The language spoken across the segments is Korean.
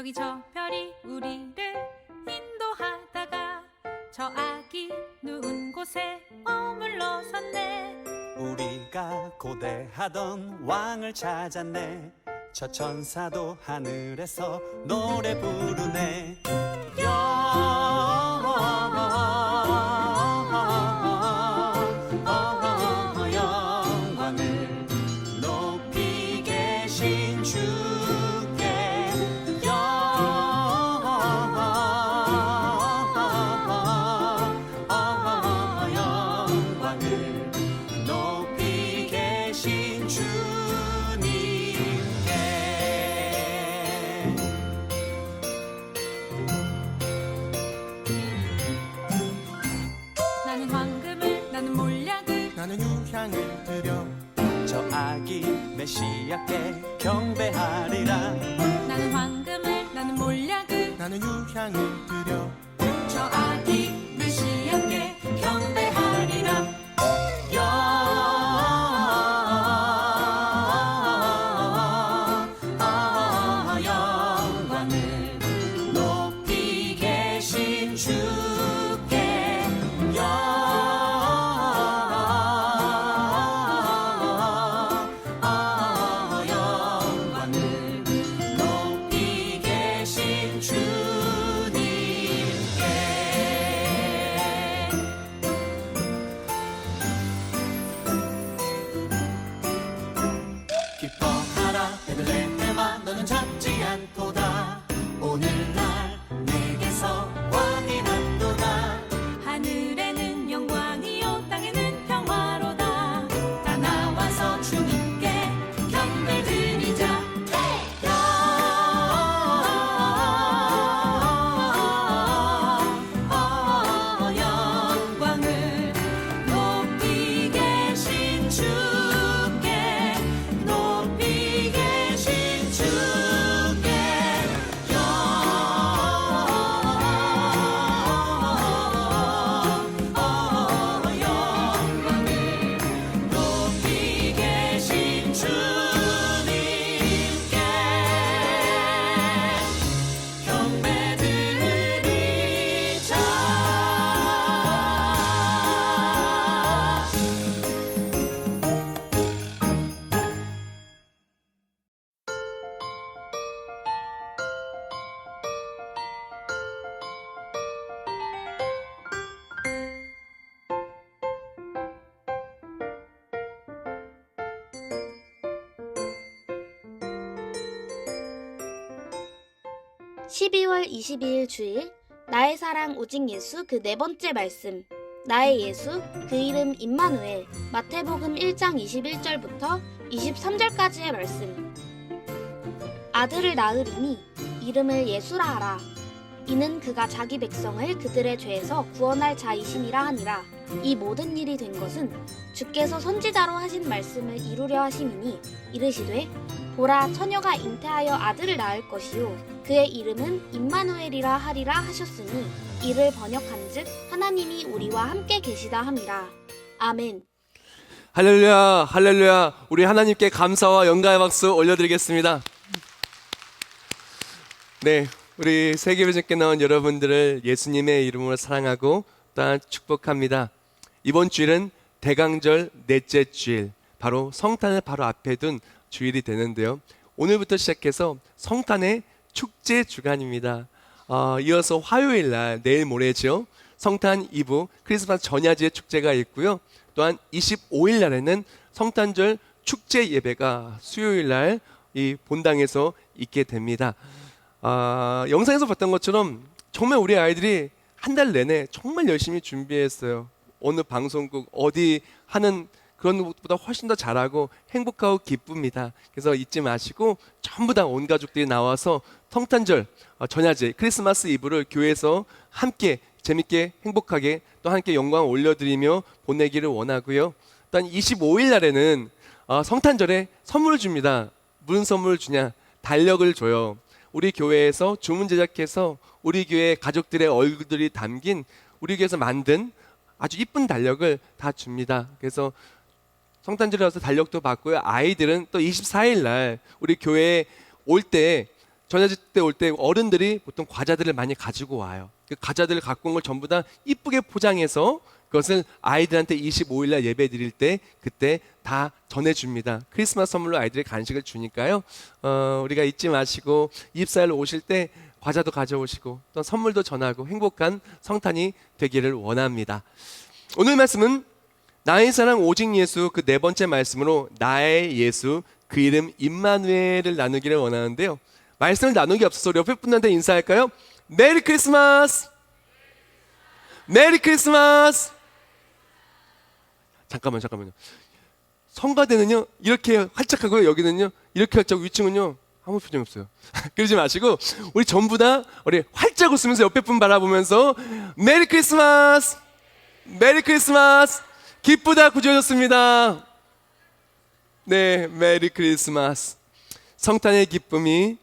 저기 저 별이 우리를 인도하다가 저 아기 누운 곳에 머물러섰네. 우리가 고대하던 왕을 찾았네. 저 천사도 하늘에서 노래 부르네. 영광을 높이 계신 주께 영광을 높이 계신 주님께. 나는 황금을 나는 몰약을 나는 유향을 드려 저 아기 메시아께 경배하리라. 나는 황금을 나는 몰약을 나는 유향을 드려 저 아기 메시아께 경배하리라. 영광을 높이 계신 주께 영광을 높이 계신 주님께. 기뻐하라 베들레헴아 너는 작지 않도다. 오늘날 내게서 왕이 난도다. 하늘에는 영광이요 땅에는 평화로다. 다 나와서 주님께 경배드리자. 영광을 높이 계신 주께 높이 계신 주께 영광을 높이 계신 주님께 경배드리자. (12월 22일) 주일 나의 사랑 오직 예수 그 네 번째 말씀. 나의 예수 그 이름 임마누엘. 마태복음 1장 21절부터 23절까지의 말씀. 아들을 낳으리니 이름을 예수라 하라. 이는 그가 자기 백성을 그들의 죄에서 구원할 자이심이라 하니라. 이 모든 일이 된 것은 주께서 선지자로 하신 말씀을 이루려 하심이니 이르시되 보라 처녀가 잉태하여 아들을 낳을 것이요 그의 이름은 임마누엘이라 하리라 하셨으니 이를 번역한즉 하나님이 우리와 함께 계시다 함이라. 아멘. 할렐루야, 할렐루야. 우리 하나님께 감사와 영광의 박수 올려드리겠습니다. 네, 우리 세계비전께 나온 여러분들을 예수님의 이름으로 사랑하고 또한 축복합니다. 이번 주일은 대강절 넷째 주일, 바로 성탄을 바로 앞에 둔 주일이 되는데요. 오늘부터 시작해서 성탄의 축제 주간입니다. 이어서 화요일 날, 내일 모레죠. 성탄 이브 크리스마스 전야제의 축제가 있고요. 또한 25일 날에는 성탄절 축제 예배가 수요일 날 이 본당에서 있게 됩니다. 영상에서 봤던 것처럼 정말 우리 아이들이 한 달 내내 정말 열심히 준비했어요. 어느 방송국 어디 하는 그런 것보다 훨씬 더 잘하고 행복하고 기쁩니다. 그래서 잊지 마시고 전부 다 온 가족들이 나와서 성탄절 전야제 크리스마스 이브를 교회에서 함께 재밌게 행복하게 또 함께 영광을 올려드리며 보내기를 원하고요. 또한 25일 날에는 성탄절에 선물을 줍니다. 무슨 선물을 주냐? 달력을 줘요. 우리 교회에서 주문 제작해서 우리 교회 가족들의 얼굴들이 담긴 우리 교회에서 만든 아주 이쁜 달력을 다 줍니다. 그래서 성탄절에 와서 달력도 받고요. 아이들은 또 24일 날 우리 교회에 올 때 전야제 때 올 때 어른들이 보통 과자들을 많이 가지고 와요. 그 과자들을 갖고 온 걸 전부 다 이쁘게 포장해서 그것을 아이들한테 25일날 예배 드릴 때 그때 다 전해줍니다. 크리스마스 선물로 아이들이 간식을 주니까요. 우리가 잊지 마시고 입사일 오실 때 과자도 가져오시고 또 선물도 전하고 행복한 성탄이 되기를 원합니다. 오늘 말씀은 나의 사랑 오직 예수 그 네 번째 말씀으로 나의 예수 그 이름 임마누엘을 나누기를 원하는데요. 말씀을 나누기 앞서서 우리 옆에 분한테 인사할까요? 메리 크리스마스! 메리 크리스마스! 잠깐만요. 성가대는요 이렇게 활짝 하고요. 여기는요 이렇게 활짝 하고 위층은요 아무 표정이 없어요. 그러지 마시고 우리 전부 다 우리 활짝 웃으면서 옆에 분 바라보면서 메리 크리스마스! 메리 크리스마스! 기쁘다 구주였습니다. 네, 메리 크리스마스. 성탄의 기쁨이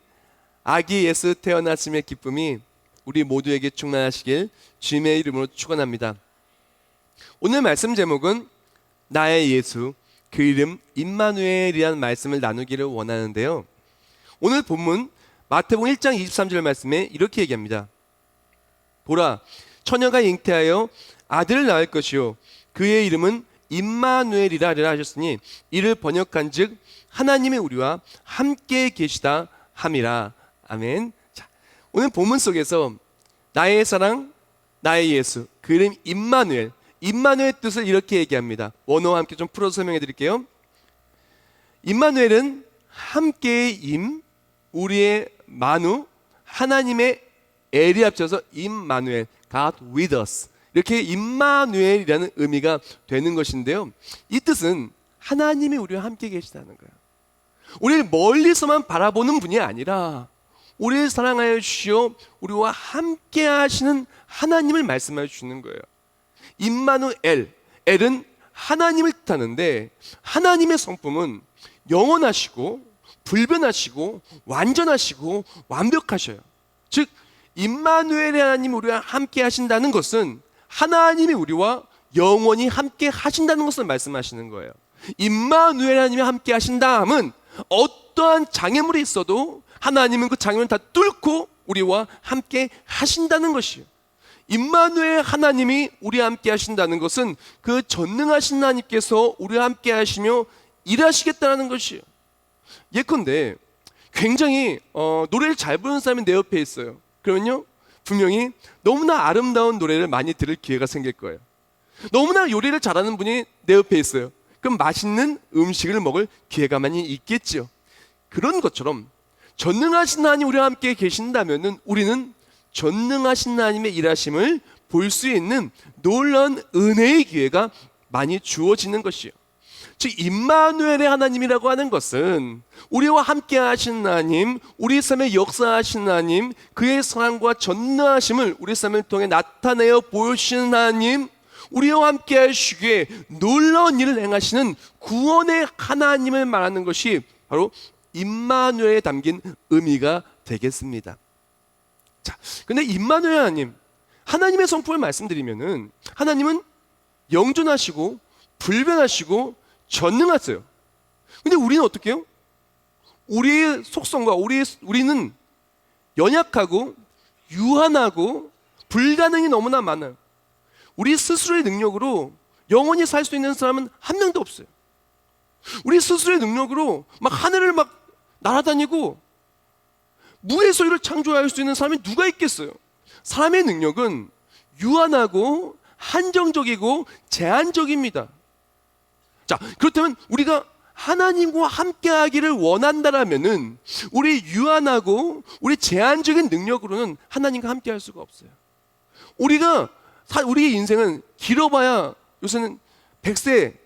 아기 예수 태어나심의 기쁨이 우리 모두에게 충만하시길 주님의 이름으로 축원합니다. 오늘 말씀 제목은 나의 예수 그 이름 임마누엘이라는 말씀을 나누기를 원하는데요. 오늘 본문 마태복음 1장 23절 말씀에 이렇게 얘기합니다. 보라 처녀가 잉태하여 아들을 낳을 것이요 그의 이름은 임마누엘이라 하셨으니 이를 번역한즉 하나님이 우리와 함께 계시다 함이라. 아멘. 자, 오늘 본문 속에서 나의 사랑 나의 예수 그 이름 임마누엘 임마누엘 뜻을 이렇게 얘기합니다. 원어와 함께 좀 풀어서 설명해 드릴게요. 임마누엘은 함께의 임 우리의 만우 하나님의 엘이 합쳐서 임마누엘 God with us 이렇게 임마누엘이라는 의미가 되는 것인데요. 이 뜻은 하나님이 우리와 함께 계시다는 거예요. 우리를 멀리서만 바라보는 분이 아니라 우리를 사랑하여 주시어 우리와 함께 하시는 하나님을 말씀하여 주시는 거예요. 임마누엘, 엘은 하나님을 뜻하는데 하나님의 성품은 영원하시고 불변하시고 완전하시고 완벽하셔요. 즉 임마누엘의 하나님이 우리와 함께 하신다는 것은 하나님이 우리와 영원히 함께 하신다는 것을 말씀하시는 거예요. 임마누엘 하나님이 함께 하신다함은 어떠한 장애물이 있어도 하나님은 그 장애물을 다 뚫고 우리와 함께 하신다는 것이에요. 임마누엘 하나님이 우리와 함께 하신다는 것은 그 전능하신 하나님께서 우리와 함께 하시며 일하시겠다는 것이에요. 예컨대 굉장히 노래를 잘 부르는 사람이 내 옆에 있어요. 그러면요 분명히 너무나 아름다운 노래를 많이 들을 기회가 생길 거예요. 너무나 요리를 잘하는 분이 내 옆에 있어요. 그럼 맛있는 음식을 먹을 기회가 많이 있겠죠. 그런 것처럼 전능하신 하나님 우리와 함께 계신다면은 우리는 전능하신 하나님의 일하심을 볼 수 있는 놀라운 은혜의 기회가 많이 주어지는 것이요. 즉 임마누엘의 하나님이라고 하는 것은 우리와 함께 하신 하나님, 우리 삶에 역사하신 하나님, 그의 사랑과 전능하심을 우리 삶을 통해 나타내어 보여주시는 하나님, 우리와 함께 하시기에 놀라운 일을 행하시는 구원의 하나님을 말하는 것이 바로 임마누엘에 담긴 의미가 되겠습니다. 자, 근데 임마누엘 하나님, 하나님의 성품을 말씀드리면은 하나님은 영존하시고 불변하시고 전능하세요. 근데 우리는 어떻게 해요? 우리의 속성과 우리는 연약하고 유한하고 불가능이 너무나 많아요. 우리 스스로의 능력으로 영원히 살 수 있는 사람은 한 명도 없어요. 우리 스스로의 능력으로 막 하늘을 막 날아다니고 무의 소유를 창조할 수 있는 사람이 누가 있겠어요? 사람의 능력은 유한하고 한정적이고 제한적입니다. 자, 그렇다면 우리가 하나님과 함께 하기를 원한다라면은 우리 유한하고 우리 제한적인 능력으로는 하나님과 함께 할 수가 없어요. 우리의 인생은 길어봐야 요새는 100세,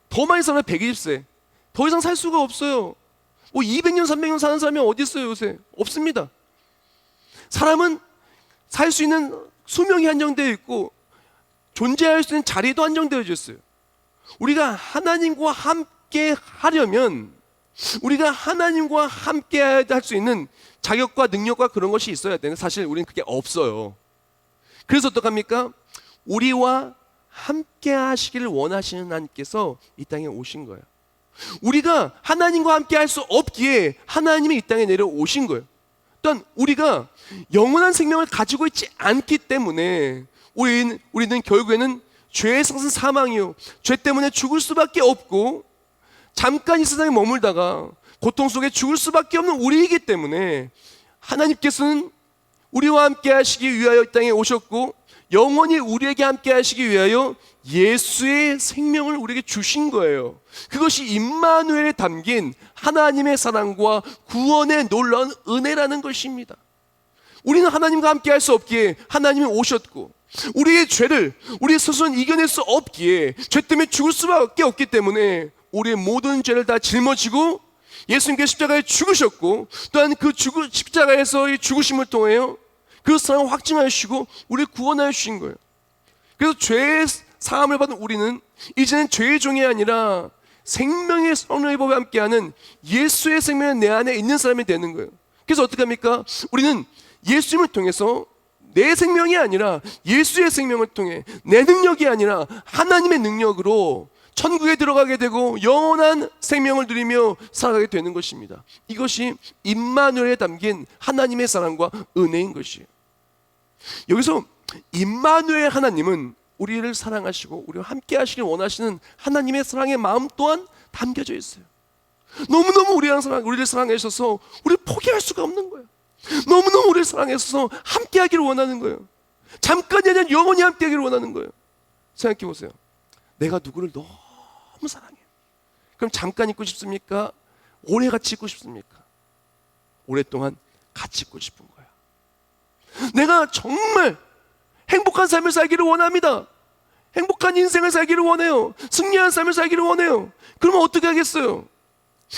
더 많이 살면 120세, 더 이상 살 수가 없어요. 뭐 200년, 300년 사는 사람이 어디 있어요 요새? 없습니다. 사람은 살 수 있는 수명이 한정되어 있고 존재할 수 있는 자리도 한정되어져 있어요. 우리가 하나님과 함께 하려면 우리가 하나님과 함께 할 수 있는 자격과 능력과 그런 것이 있어야 되는데 사실 우리는 그게 없어요. 그래서 어떡합니까? 우리와 함께 하시기를 원하시는 하나님께서 이 땅에 오신 거예요. 우리가 하나님과 함께 할 수 없기에 하나님이 이 땅에 내려오신 거예요. 또한 우리가 영원한 생명을 가지고 있지 않기 때문에 우리는 결국에는 죄의 상승 사망이요, 죄 때문에 죽을 수밖에 없고 잠깐 이 세상에 머물다가 고통 속에 죽을 수밖에 없는 우리이기 때문에 하나님께서는 우리와 함께 하시기 위하여 이 땅에 오셨고 영원히 우리에게 함께 하시기 위하여 예수의 생명을 우리에게 주신 거예요. 그것이 임마누엘에 담긴 하나님의 사랑과 구원의 놀라운 은혜라는 것입니다. 우리는 하나님과 함께 할 수 없기에 하나님이 오셨고, 우리의 죄를 우리 스스로는 이겨낼 수 없기에 죄 때문에 죽을 수밖에 없기 때문에 우리의 모든 죄를 다 짊어지고 예수님께서 십자가에 죽으셨고, 또한 그 십자가에서의 죽으심을 통하여 그 사랑을 확증하시고 우리를 구원하여 주신 거예요. 그래서 죄의 사함을 받은 우리는 이제는 죄의 종이 아니라 생명의 선의 법에 함께하는 예수의 생명이 내 안에 있는 사람이 되는 거예요. 그래서 어떻게 합니까? 우리는 예수님을 통해서 내 생명이 아니라 예수의 생명을 통해, 내 능력이 아니라 하나님의 능력으로 천국에 들어가게 되고 영원한 생명을 누리며 살아가게 되는 것입니다. 이것이 임마누엘에 담긴 하나님의 사랑과 은혜인 것이에요. 여기서 임마누엘 하나님은 우리를 사랑하시고 우리와 함께 하시길 원하시는 하나님의 사랑의 마음 또한 담겨져 있어요. 너무너무 우리를 사랑해 주셔서 우리 포기할 수가 없는 거예요. 너무너무 우리를 사랑해 주셔서 함께 하기를 원하는 거예요. 잠깐이 아니라 영원히 함께 하기를 원하는 거예요. 생각해 보세요. 내가 누구를 너무 사랑해요. 그럼 잠깐 있고 싶습니까? 오래 같이 있고 싶습니까? 오랫동안 같이 있고 싶은 거야. 내가 정말 행복한 삶을 살기를 원합니다. 행복한 인생을 살기를 원해요. 승리한 삶을 살기를 원해요. 그러면 어떻게 하겠어요?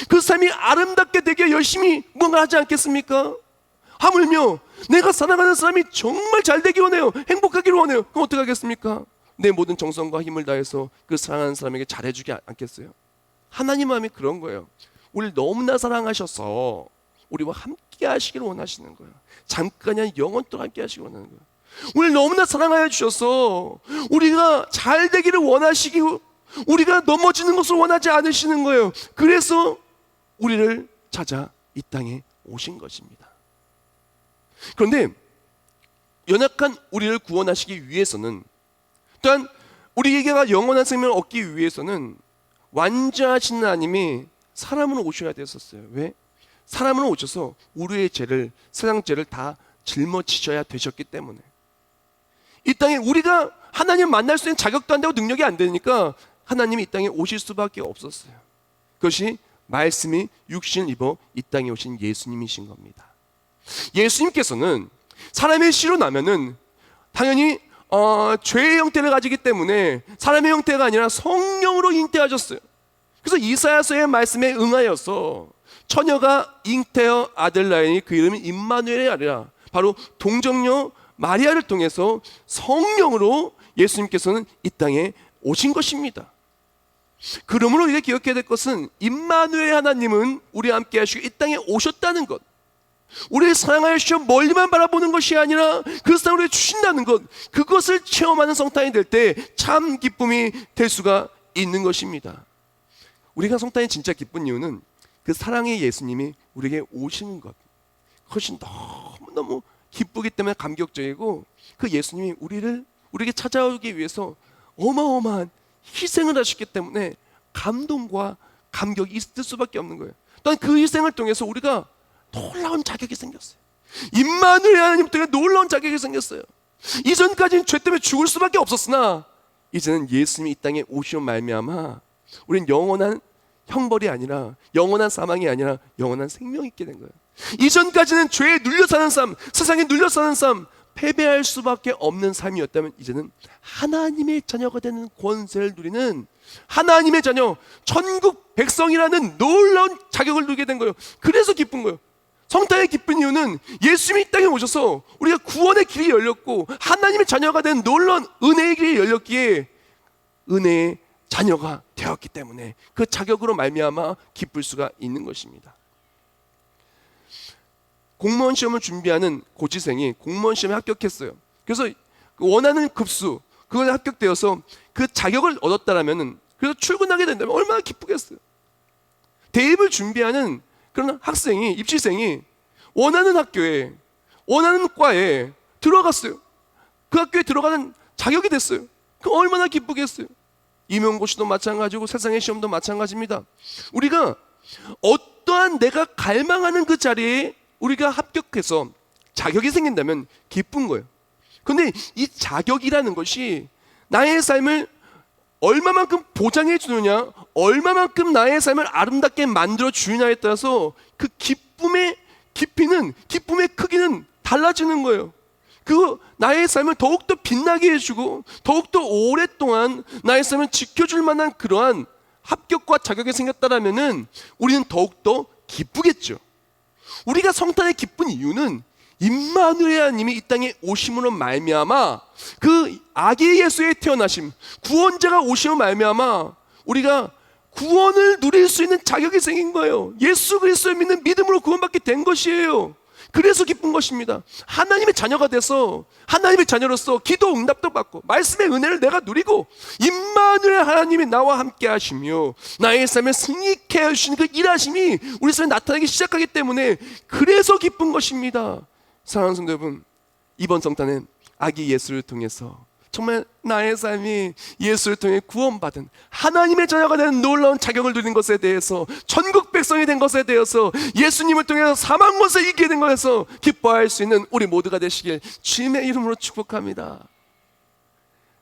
그 삶이 아름답게 되게 열심히 뭔가 하지 않겠습니까? 하물며 내가 사랑하는 사람이 정말 잘 되기 원해요. 행복하기를 원해요. 그럼 어떻게 하겠습니까? 내 모든 정성과 힘을 다해서 그 사랑하는 사람에게 잘해주지 않겠어요? 하나님 마음이 그런 거예요. 우리를 너무나 사랑하셔서 우리와 함께 하시기를 원하시는 거예요. 잠깐이 아니라 영원토록 함께 하시기를 원하는 거예요. 우리를 너무나 사랑하여 주셔서 우리가 잘 되기를 원하시고 우리가 넘어지는 것을 원하지 않으시는 거예요. 그래서 우리를 찾아 이 땅에 오신 것입니다. 그런데 연약한 우리를 구원하시기 위해서는, 또한 우리에게 영원한 생명을 얻기 위해서는 완전하신 하나님이 사람으로 오셔야 됐었어요. 왜? 사람으로 오셔서 우리의 죄를, 세상 죄를 다 짊어지셔야 되셨기 때문에. 이 땅에 우리가 하나님 만날 수 있는 자격도 안 되고 능력이 안 되니까 하나님이 이 땅에 오실 수밖에 없었어요. 그것이 말씀이 육신을 입어 이 땅에 오신 예수님이신 겁니다. 예수님께서는 사람의 씨로 나면은 당연히 죄의 형태를 가지기 때문에 사람의 형태가 아니라 성령으로 잉태하셨어요. 그래서 이사야서의 말씀에 응하여서 처녀가 잉태어 아들 낳으니 그 이름이 임마누엘이 아니라 바로 동정녀 마리아를 통해서 성령으로 예수님께서는 이 땅에 오신 것입니다. 그러므로 우리가 기억해야 될 것은 임마누엘 하나님은 우리와 함께 하시고 이 땅에 오셨다는 것, 우리를 사랑하여 주시어 멀리만 바라보는 것이 아니라 그 사랑을 우리에게 주신다는 것, 그것을 체험하는 성탄이 될 때 참 기쁨이 될 수가 있는 것입니다. 우리가 성탄이 진짜 기쁜 이유는 그 사랑의 예수님이 우리에게 오시는 것, 그것이 너무너무 기쁘기 때문에 감격적이고, 그 예수님이 우리에게 찾아오기 위해서 어마어마한 희생을 하셨기 때문에 감동과 감격이 있을 수밖에 없는 거예요. 또한 그 희생을 통해서 우리가 놀라운 자격이 생겼어요. 임마누엘 하나님 때문에 놀라운 자격이 생겼어요. 이전까지는 죄 때문에 죽을 수밖에 없었으나 이제는 예수님이 이 땅에 오시어 말미암아 우리는 영원한 형벌이 아니라, 영원한 사망이 아니라 영원한 생명이 있게 된 거예요. 이전까지는 죄에 눌려 사는 삶, 세상에 눌려 사는 삶, 패배할 수밖에 없는 삶이었다면 이제는 하나님의 자녀가 되는 권세를 누리는 하나님의 자녀, 천국 백성이라는 놀라운 자격을 누리게 된 거예요. 그래서 기쁜 거예요. 성탄의 기쁜 이유는 예수님이 이 땅에 오셔서 우리가 구원의 길이 열렸고 하나님의 자녀가 된 놀라운 은혜의 길이 열렸기에 은혜의 자녀가 되었기 때문에 그 자격으로 말미암아 기쁠 수가 있는 것입니다. 공무원 시험을 준비하는 고시생이 공무원 시험에 합격했어요. 그래서 원하는 급수, 그걸 합격되어서 그 자격을 얻었다라면은, 그래서 출근하게 된다면 얼마나 기쁘겠어요. 대입을 준비하는 그런 학생이, 입시생이 원하는 학교에, 원하는 과에 들어갔어요. 그 학교에 들어가는 자격이 됐어요. 그 얼마나 기쁘겠어요. 임용고시도 마찬가지고 세상의 시험도 마찬가지입니다. 우리가 어떠한 내가 갈망하는 그 자리에 우리가 합격해서 자격이 생긴다면 기쁜 거예요. 근데 이 자격이라는 것이 나의 삶을 얼마만큼 보장해 주느냐, 얼마만큼 나의 삶을 아름답게 만들어 주느냐에 따라서 그 기쁨의 깊이는, 기쁨의 크기는 달라지는 거예요. 그 나의 삶을 더욱더 빛나게 해주고 더욱더 오랫동안 나의 삶을 지켜줄 만한 그러한 합격과 자격이 생겼다라면은 우리는 더욱더 기쁘겠죠. 우리가 성탄에 기쁜 이유는 임마누엘 하나님이 이 땅에 오심으로 말미암아 그 아기 예수의 태어나심, 구원자가 오심으로 말미암아 우리가 구원을 누릴 수 있는 자격이 생긴 거예요. 예수 그리스도를 믿는 믿음으로 구원받게 된 것이에요. 그래서 기쁜 것입니다. 하나님의 자녀가 돼서 하나님의 자녀로서 기도 응답도 받고 말씀의 은혜를 내가 누리고 임마누엘 하나님이 나와 함께 하시며 나의 삶을 승리케 해주시는 그 일하심이 우리 삶에 나타나기 시작하기 때문에 그래서 기쁜 것입니다. 사랑하는 성도 여러분, 이번 성탄은 아기 예수를 통해서 정말 나의 삶이 예수를 통해 구원받은 하나님의 자녀가 되는 놀라운 자격을 누린 것에 대해서, 천국 백성이 된 것에 대해서, 예수님을 통해서 사망 것을 이기게 된 것에서 기뻐할 수 있는 우리 모두가 되시길 주님의 이름으로 축복합니다.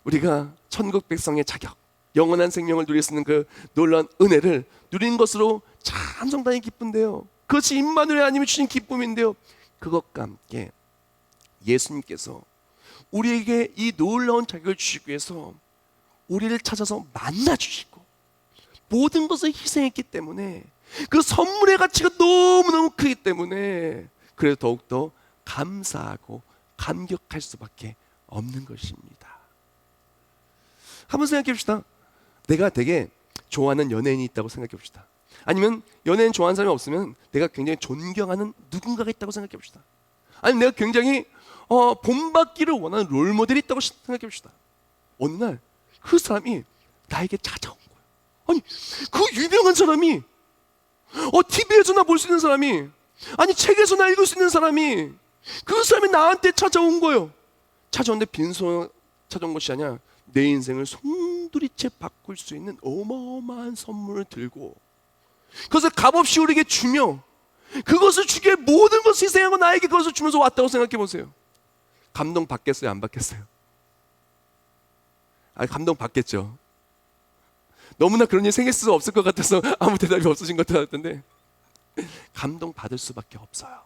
우리가 천국 백성의 자격, 영원한 생명을 누릴 수 있는 그 놀라운 은혜를 누린 것으로 참 성탄이 기쁜데요, 그것이 임마누엘 하나님이 주신 기쁨인데요, 그것과 함께 예수님께서 우리에게 이 놀라운 자격을 주시기 위해서 우리를 찾아서 만나주시고 모든 것을 희생했기 때문에 그 선물의 가치가 너무너무 크기 때문에 그래서 더욱더 감사하고 감격할 수밖에 없는 것입니다. 한번 생각해 봅시다. 내가 되게 좋아하는 연예인이 있다고 생각해 봅시다. 아니면 연예인 좋아하는 사람이 없으면 내가 굉장히 존경하는 누군가가 있다고 생각해 봅시다. 아니면 내가 굉장히 본받기를 원하는 롤모델이 있다고 생각해 봅시다. 어느 날 그 사람이 나에게 찾아온 거예요. 아니 그 유명한 사람이 TV에서나 볼 수 있는 사람이, 아니 책에서나 읽을 수 있는 사람이, 그 사람이 나한테 찾아온 거예요. 찾아오는데 빈손 찾아온 것이 아니라 내 인생을 송두리째 바꿀 수 있는 어마어마한 선물을 들고 그것을 값없이 우리에게 주며 그것을 주기에 모든 것을 희생하고 나에게 그것을 주면서 왔다고 생각해 보세요. 감동 받겠어요? 안 받겠어요? 감동 받겠죠. 너무나 그런 일이 생길 수 없을 것 같아서 아무 대답이 없으신 것 같은데 감동 받을 수밖에 없어요.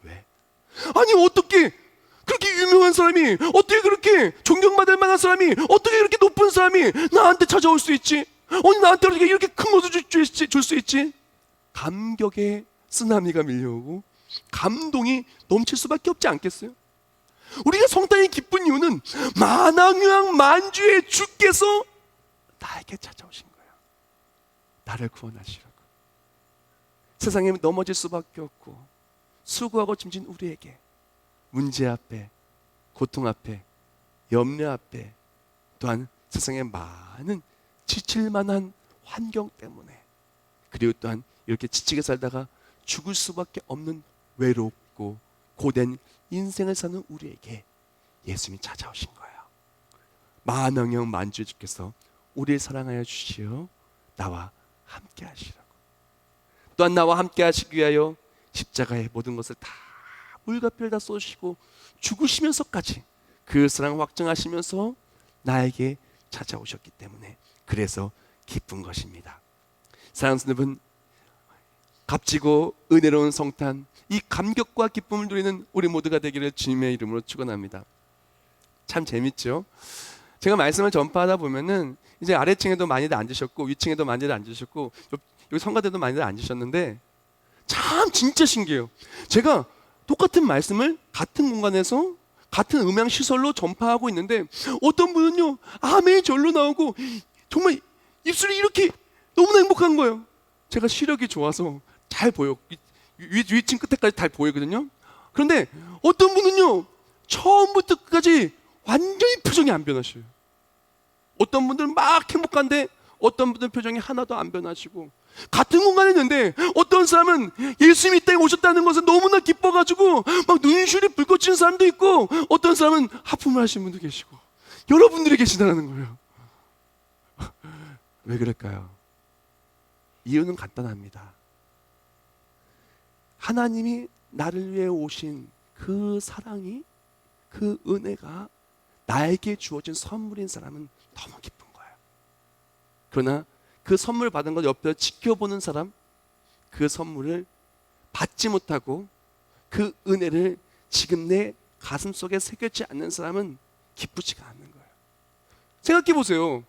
왜? 아니 어떻게 그렇게 유명한 사람이, 어떻게 그렇게 존경받을 만한 사람이, 어떻게 그렇게 높은 사람이 나한테 찾아올 수 있지? 아니 나한테 어떻게 이렇게 큰 것을 줄 수 있지? 감격의 쓰나미가 밀려오고 감동이 넘칠 수밖에 없지 않겠어요? 우리가 성탄이 기쁜 이유는 만왕왕 만주의 주께서 나에게 찾아오신 거예요. 나를 구원하시라고. 세상에 넘어질 수밖에 없고 수고하고 짐진 우리에게 문제 앞에, 고통 앞에, 염려 앞에, 또한 세상에 많은 지칠 만한 환경 때문에, 그리고 또한 이렇게 지치게 살다가 죽을 수밖에 없는 외롭고 고된 인생을 사는 우리에게 예수님이 찾아오신 거예요. 만왕형 만주의 주께서 우리를 사랑하여 주시어 나와 함께 하시라고. 또한 나와 함께 하시기 위하여 십자가의 모든 것을 다 물과 피를 다 쏟으시고 죽으시면서까지 그 사랑을 확증하시면서 나에게 찾아오셨기 때문에 그래서 기쁜 것입니다. 사랑하는 여러분, 값지고 은혜로운 성탄, 이 감격과 기쁨을 누리는 우리 모두가 되기를 주님의 이름으로 축원합니다. 참 재밌죠? 제가 말씀을 전파하다 보면은 이제 아래층에도 많이들 앉으셨고 위층에도 많이들 앉으셨고 여기 성가대도 많이들 앉으셨는데 참 진짜 신기해요. 제가 똑같은 말씀을 같은 공간에서 같은 음향 시설로 전파하고 있는데 어떤 분은요 아멘이 절로 나오고 정말 입술이 이렇게 너무나 행복한 거예요. 제가 시력이 좋아서 잘 보여. 위층 끝에까지 잘 보이거든요. 그런데 어떤 분은요 처음부터 끝까지 완전히 표정이 안 변하셔요. 어떤 분들은 막 행복한데 어떤 분들은 표정이 하나도 안 변하시고 같은 공간에 있는데 어떤 사람은 예수님이 이 땅에 오셨다는 것을 너무나 기뻐가지고 막 눈시울이 붉어지는 사람도 있고, 어떤 사람은 하품을 하시는 분도 계시고, 여러분들이 계시다는 거예요. 왜 그럴까요? 이유는 간단합니다. 하나님이 나를 위해 오신 그 사랑이, 그 은혜가 나에게 주어진 선물인 사람은 너무 기쁜 거예요. 그러나 그 선물 받은 걸 옆에서 지켜보는 사람, 그 선물을 받지 못하고 그 은혜를 지금 내 가슴 속에 새겨지 않는 사람은 기쁘지가 않는 거예요. 생각해 보세요.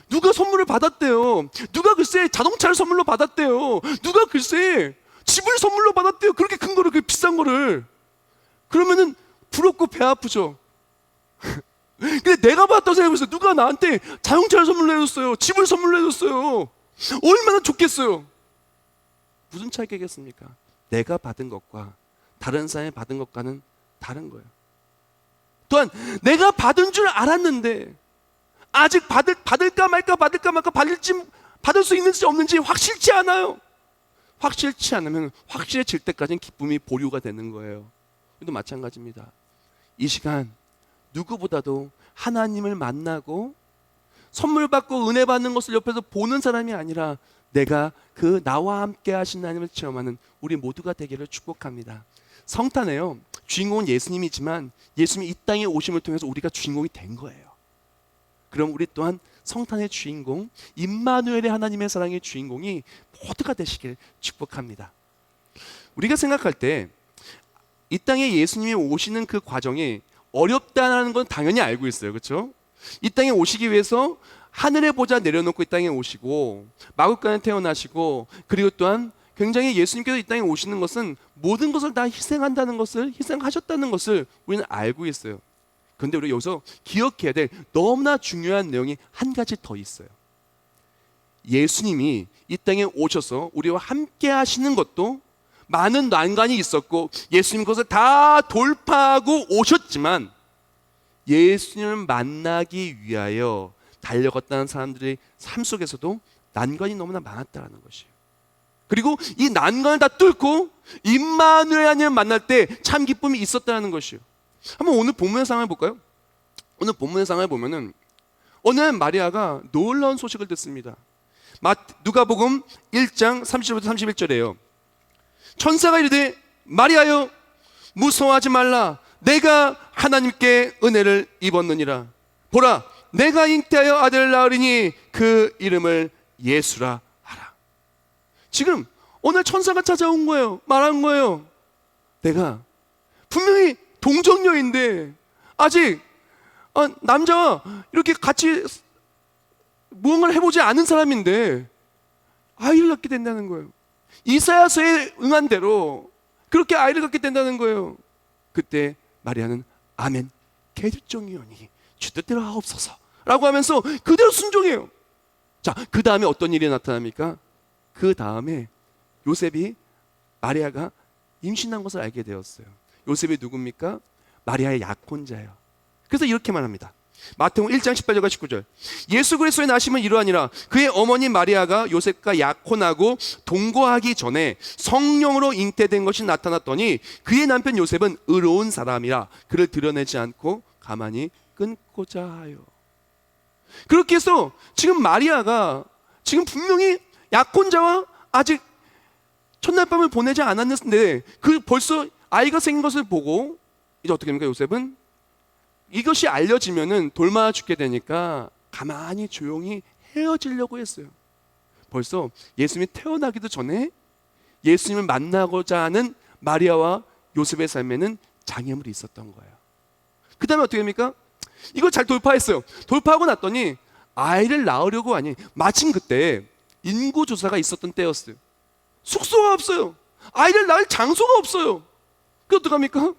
누가 선물을 받았대요. 누가 글쎄 자동차를 선물로 받았대요. 누가 글쎄 집을 선물로 받았대요. 그렇게 큰 거를, 그 비싼 거를. 그러면은 부럽고 배 아프죠. 근데 내가 받았다고 생각해보세요. 누가 나한테 자동차를 선물로 해줬어요. 집을 선물로 해줬어요. 얼마나 좋겠어요. 무슨 차이겠습니까? 내가 받은 것과 다른 사람이 받은 것과는 다른 거예요. 또한 내가 받은 줄 알았는데 아직 받을까 말까 받을 수 있는지 없는지 확실치 않아요. 확실치 않으면 확실해질 때까지는 기쁨이 보류가 되는 거예요. 또 마찬가지입니다. 이 시간 누구보다도 하나님을 만나고 선물 받고 은혜 받는 것을 옆에서 보는 사람이 아니라 내가 그 나와 함께 하신 하나님을 체험하는 우리 모두가 되기를 축복합니다. 성탄에요, 주인공은 예수님이지만 예수님이 이 땅에 오심을 통해서 우리가 주인공이 된 거예요. 그럼 우리 또한 성탄의 주인공, 임마누엘의 하나님의 사랑의 주인공이 모두가 되시길 축복합니다. 우리가 생각할 때 이 땅에 예수님이 오시는 그 과정이 어렵다는 건 당연히 알고 있어요. 그렇죠? 이 땅에 오시기 위해서 하늘의 보좌 내려놓고 이 땅에 오시고 마구간에 태어나시고, 그리고 또한 굉장히 예수님께서 이 땅에 오시는 것은 모든 것을 다 희생한다는 것을, 희생하셨다는 것을 우리는 알고 있어요. 그런데 우리 여기서 기억해야 될 너무나 중요한 내용이 한 가지 더 있어요. 예수님이 이 땅에 오셔서 우리와 함께 하시는 것도 많은 난관이 있었고 예수님 그것을 다 돌파하고 오셨지만, 예수님을 만나기 위하여 달려갔다는 사람들의 삶 속에서도 난관이 너무나 많았다는 것이에요. 그리고 이 난관을 다 뚫고 임마누엘 하나님을 만날 때 참 기쁨이 있었다는 것이에요. 한번 오늘 본문의 상황을 볼까요? 오늘 본문의 상황을 보면은 어느 날 마리아가 놀라운 소식을 듣습니다. 누가복음 1장 30절부터 31절이에요. 천사가 이르되 마리아여 무서워하지 말라, 내가 하나님께 은혜를 입었느니라. 보라, 내가 잉태하여 아들을 낳으리니 그 이름을 예수라 하라. 지금 오늘 천사가 찾아온 거예요. 말한 거예요. 내가 분명히 동정녀인데 아직 남자와 이렇게 같이 무언가를 해보지 않은 사람인데 아이를 낳게 된다는 거예요. 이사야서에 응한 대로 그렇게 아이를 갖게 된다는 거예요. 그때 마리아는 아멘, 계집종이오니 주 뜻대로 하옵소서 라고 하면서 그대로 순종해요. 자, 그 다음에 어떤 일이 나타납니까? 그 다음에 요셉이 마리아가 임신한 것을 알게 되었어요. 요셉이 누굽니까? 마리아의 약혼자예요. 그래서 이렇게 말합니다. 마태복음 1장 18절과 19절. 예수 그리스도의 나심은 이러하니라. 그의 어머니 마리아가 요셉과 약혼하고 동거하기 전에 성령으로 잉태된 것이 나타났더니 그의 남편 요셉은 의로운 사람이라 그를 드러내지 않고 가만히 끊고자 하여. 그렇게 해서 지금 마리아가 지금 분명히 약혼자와 아직 첫날 밤을 보내지 않았는데 그 벌써 아이가 생긴 것을 보고 이제 어떻게 됩니까? 요셉은 이것이 알려지면은 돌맞아 죽게 되니까 가만히 조용히 헤어지려고 했어요. 벌써 예수님이 태어나기도 전에 예수님을 만나고자 하는 마리아와 요셉의 삶에는 장애물이 있었던 거예요. 그 다음에 어떻게 됩니까? 이걸 잘 돌파했어요. 돌파하고 났더니 아이를 낳으려고 하니 마침 그때 인구조사가 있었던 때였어요. 숙소가 없어요. 아이를 낳을 장소가 없어요. 그럼 어떡합니까?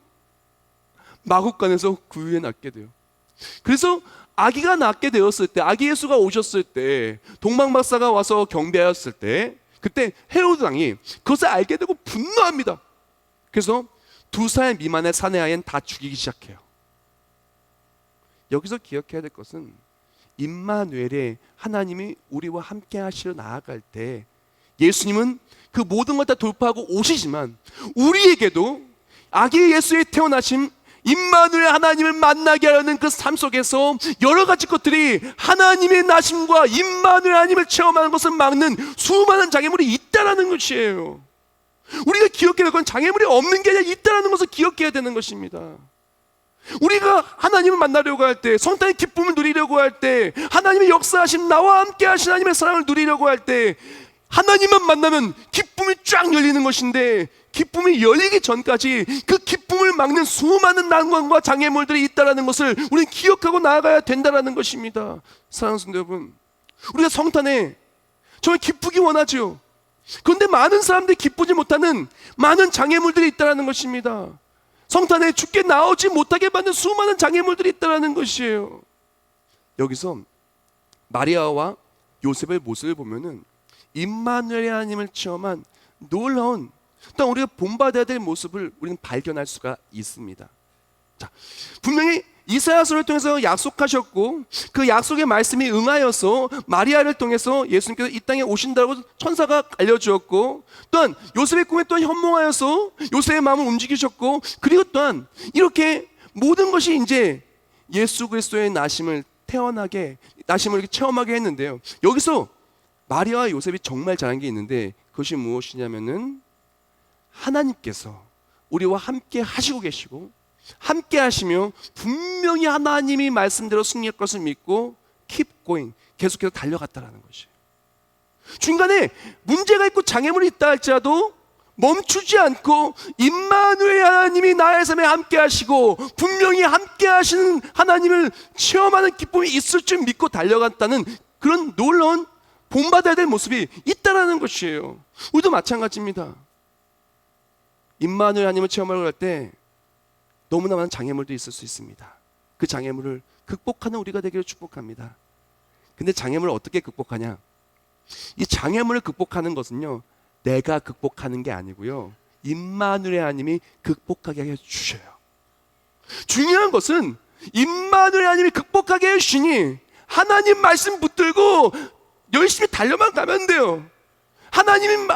마국간에서 구유에 낳게 돼요. 그래서 아기가 낳게 되었을 때, 아기 예수가 오셨을 때, 동방박사가 와서 경배하였을 때, 그때 헤로드 왕이 그것을 알게 되고 분노합니다. 그래서 2살 미만의 사내아이는 다 죽이기 시작해요. 여기서 기억해야 될 것은 임마누엘의 하나님이 우리와 함께 하시러 나아갈 때 예수님은 그 모든 걸 다 돌파하고 오시지만 우리에게도 아기 예수의 태어나심, 임마누엘 하나님을 만나게 하려는 그 삶 속에서 여러 가지 것들이 하나님의 나심과 임마누엘 하나님을 체험하는 것을 막는 수많은 장애물이 있다라는 것이에요. 우리가 기억해야 될 건 장애물이 없는 게 아니라 있다라는 것을 기억해야 되는 것입니다. 우리가 하나님을 만나려고 할 때, 성탄의 기쁨을 누리려고 할 때, 하나님의 역사하심, 나와 함께 하신 하나님의 사랑을 누리려고 할 때 하나님만 만나면 기쁨이 쫙 열리는 것인데, 기쁨이 열리기 전까지 그 기쁨을 막는 수많은 난관과 장애물들이 있다는 것을 우리는 기억하고 나아가야 된다는 것입니다. 사랑하는 성도 여러분, 우리가 성탄에 정말 기쁘기 원하죠. 그런데 많은 사람들이 기쁘지 못하는 많은 장애물들이 있다는 것입니다. 성탄에 주께 나오지 못하게 만든 수많은 장애물들이 있다는 것이에요. 여기서 마리아와 요셉의 모습을 보면은 임마누엘 하나님을 체험한 놀라운, 또 우리가 본받아야 될 모습을 우리는 발견할 수가 있습니다. 자, 분명히 이사야서를 통해서 약속하셨고 그 약속의 말씀이 응하여서 마리아를 통해서 예수님께서 이 땅에 오신다고 천사가 알려주었고, 또한 요셉의 꿈에 또한 현몽하여서 요셉의 마음을 움직이셨고, 그리고 또한 이렇게 모든 것이 이제 예수 그리스도의 나심을 태어나게, 나심을 이렇게 체험하게 했는데요. 여기서 마리아와 요셉이 정말 잘한 게 있는데, 그것이 무엇이냐면은 하나님께서 우리와 함께 하시고 계시고 함께 하시며 분명히 하나님이 말씀대로 승리할 것을 믿고 keep going, 계속해서 달려갔다라는 것이에요. 중간에 문제가 있고 장애물이 있다 할지라도 멈추지 않고 임마누엘 하나님이 나의 삶에 함께 하시고 분명히 함께 하시는 하나님을 체험하는 기쁨이 있을 줄 믿고 달려갔다는 그런 놀라운 본받아야 될 모습이 있다라는 것이에요. 우리도 마찬가지입니다. 임마누엘 하나님을 체험하러 갈 때 너무나 많은 장애물도 있을 수 있습니다. 그 장애물을 극복하는 우리가 되기를 축복합니다. 근데 장애물을 어떻게 극복하냐? 이 장애물을 극복하는 것은요, 내가 극복하는 게 아니고요, 임마누엘 하나님이 극복하게 해주셔요. 중요한 것은 임마누엘 하나님이 극복하게 해주시니 하나님 말씀 붙들고 열심히 달려만 가면 돼요. 하나님이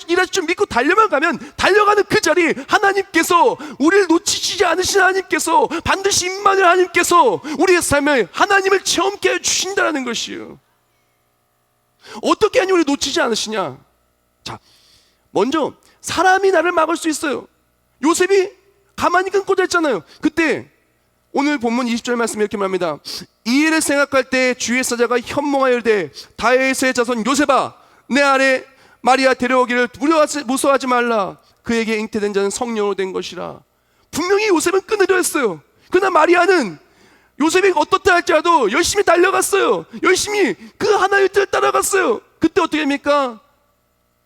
일하실 줄 믿고 달려만 가면, 달려가는 그 자리 하나님께서, 우리를 놓치지 않으신 하나님께서, 반드시 임마누엘 하나님께서 우리의 삶에 하나님을 체험케 해주신다는 것이에요. 어떻게 하니 우리 놓치지 않으시냐? 자, 먼저 사람이 나를 막을 수 있어요. 요셉이 가만히 끊고자 했잖아요. 그때 오늘 본문 20절 말씀 이렇게 말합니다. 이 일을 생각할 때 주의 사자가 현몽하여 이르되 다윗의 자손 요셉아, 내 아래 마리아 데려오기를 무서워하지 말라. 그에게 잉태된 자는 성령으로 된 것이라. 분명히 요셉은 끊으려 했어요. 그러나 마리아는 요셉이 어떻다 할지라도 열심히 달려갔어요. 열심히 그 하나님의 뜻을 따라갔어요. 그때 어떻게 합니까?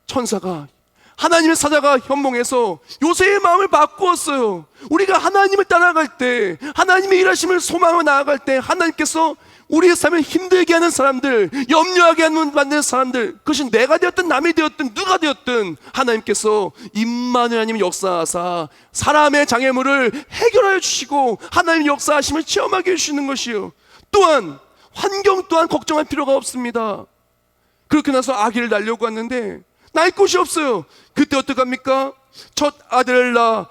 천사가, 하나님의 사자가 현몽해서 요셉의 마음을 바꾸었어요. 우리가 하나님을 따라갈 때, 하나님의 일하심을 소망하며 나아갈 때 하나님께서 우리의 삶을 힘들게 하는 사람들, 염려하게 하는 만드는 사람들, 그것이 내가 되었든 남이 되었든 누가 되었든 하나님께서 임마누엘 하나님의 역사하사 사람의 장애물을 해결하여 주시고 하나님의 역사하심을 체험하게 해주시는 것이요. 또한 환경 또한 걱정할 필요가 없습니다. 그렇게 나서 아기를 낳으려고 왔는데 낳을 곳이 없어요. 그때 어떡합니까? 첫 아들을 낳아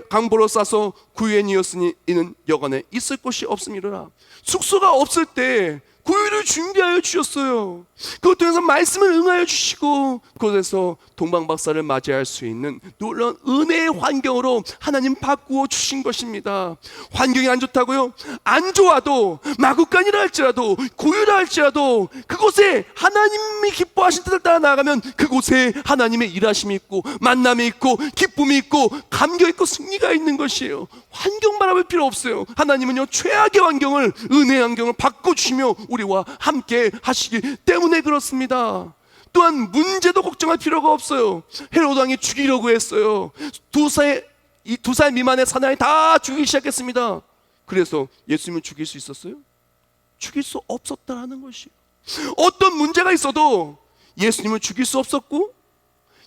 강보로 싸서 구유엔이었으니 이는 여관에 있을 곳이 없음이로라. 숙소가 없을 때 구유를 준비하여 주셨어요. 그것 통해서 말씀을 응하여 주시고 그곳에서 동방박사를 맞이할 수 있는 놀라운 은혜의 환경으로 하나님 바꾸어 주신 것입니다. 환경이 안 좋다고요? 안 좋아도, 마구간이라 할지라도, 구유라 할지라도 그곳에 하나님이 기뻐하신 뜻을 따라 나아가면 그곳에 하나님의 일하심이 있고 만남이 있고 기쁨이 있고 감격 있고 승리가 있는 것이에요. 환경 바라볼 필요 없어요. 하나님은요, 최악의 환경을 은혜의 환경을 바꿔주시며 우리와 함께 하시기 때문에 그렇습니다. 또한 문제도 걱정할 필요가 없어요. 헤로드 왕이 죽이려고 했어요. 두 살 미만의 사나이 다 죽이기 시작했습니다. 그래서 예수님을 죽일 수 있었어요? 죽일 수 없었다는 것이에요. 어떤 문제가 있어도 예수님을 죽일 수 없었고